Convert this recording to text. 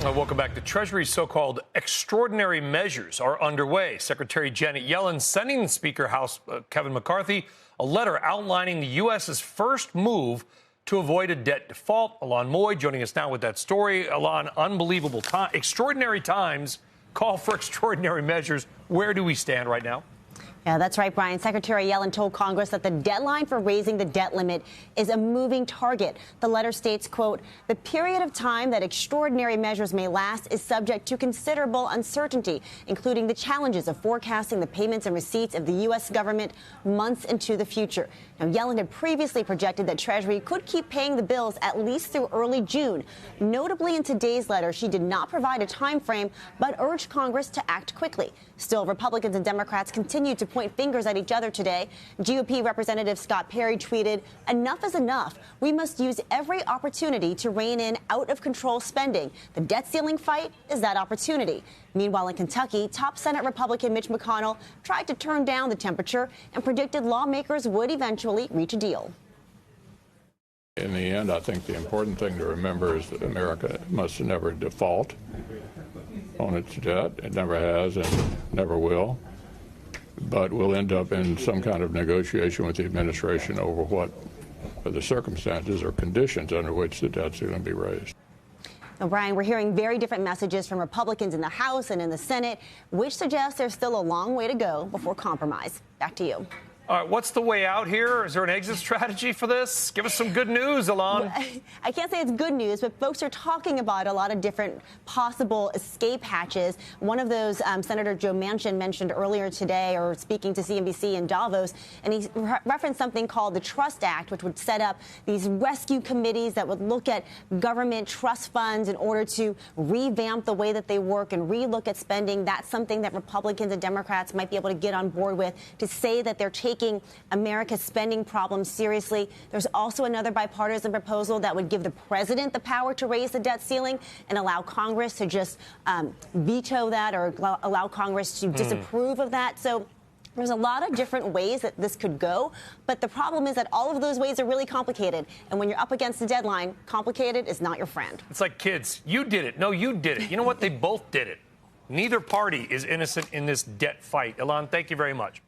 Welcome back. The Treasury's so-called extraordinary measures are underway. Secretary Janet Yellen sending the Speaker House Kevin McCarthy a letter outlining the U.S.'s first move to avoid a debt default. Alon Moy joining us now with that story. Alon, unbelievable time. Extraordinary times call for extraordinary measures. Where do we stand right now? Yeah, that's right, Brian. Secretary Yellen told Congress that the deadline for raising the debt limit is a moving target. The letter states, quote, the period of time that extraordinary measures may last is subject to considerable uncertainty, including the challenges of forecasting the payments and receipts of the U.S. government months into the future. Now, Yellen had previously projected that Treasury could keep paying the bills at least through early June. Notably, in today's letter, she did not provide a time frame, but urged Congress to act quickly. Still, Republicans and Democrats continue to point fingers at each other today. GOP Representative Scott Perry tweeted, enough is enough. We must use every opportunity to rein in out-of-control spending. The debt ceiling fight is that opportunity. Meanwhile, in Kentucky, top Senate Republican Mitch McConnell tried to turn down the temperature and predicted lawmakers would eventually reach a deal. In the end, I think the important thing to remember is that America must never default on its debt. It never has and never will. But we'll end up in some kind of negotiation with the administration over what are the circumstances or conditions under which the debt's going to be raised. Now, Brian, we're hearing very different messages from Republicans in the House and in the Senate, which suggests there's still a long way to go before compromise. Back to you. All right, what's the way out here? Is there an exit strategy for this? Give us some good news, Alon. I can't say it's good news, but folks are talking about a lot of different possible escape hatches. One of those, Senator Joe Manchin mentioned earlier today, or speaking to CNBC in Davos, and he referenced something called the Trust Act, which would set up these rescue committees that would look at government trust funds in order to revamp the way that they work and relook at spending. That's something that Republicans and Democrats might be able to get on board with, to say that they're taking America's spending problems seriously. There's also another bipartisan proposal that would give the president the power to raise the debt ceiling and allow Congress to just veto that, or allow Congress to disapprove of that. So there's a lot of different ways that this could go, but the problem is that all of those ways are really complicated. And when you're up against the deadline, complicated is not your friend. It's like kids. You did it. No, you did it. You know what? They both did it. Neither party is innocent in this debt fight. Alon, thank you very much.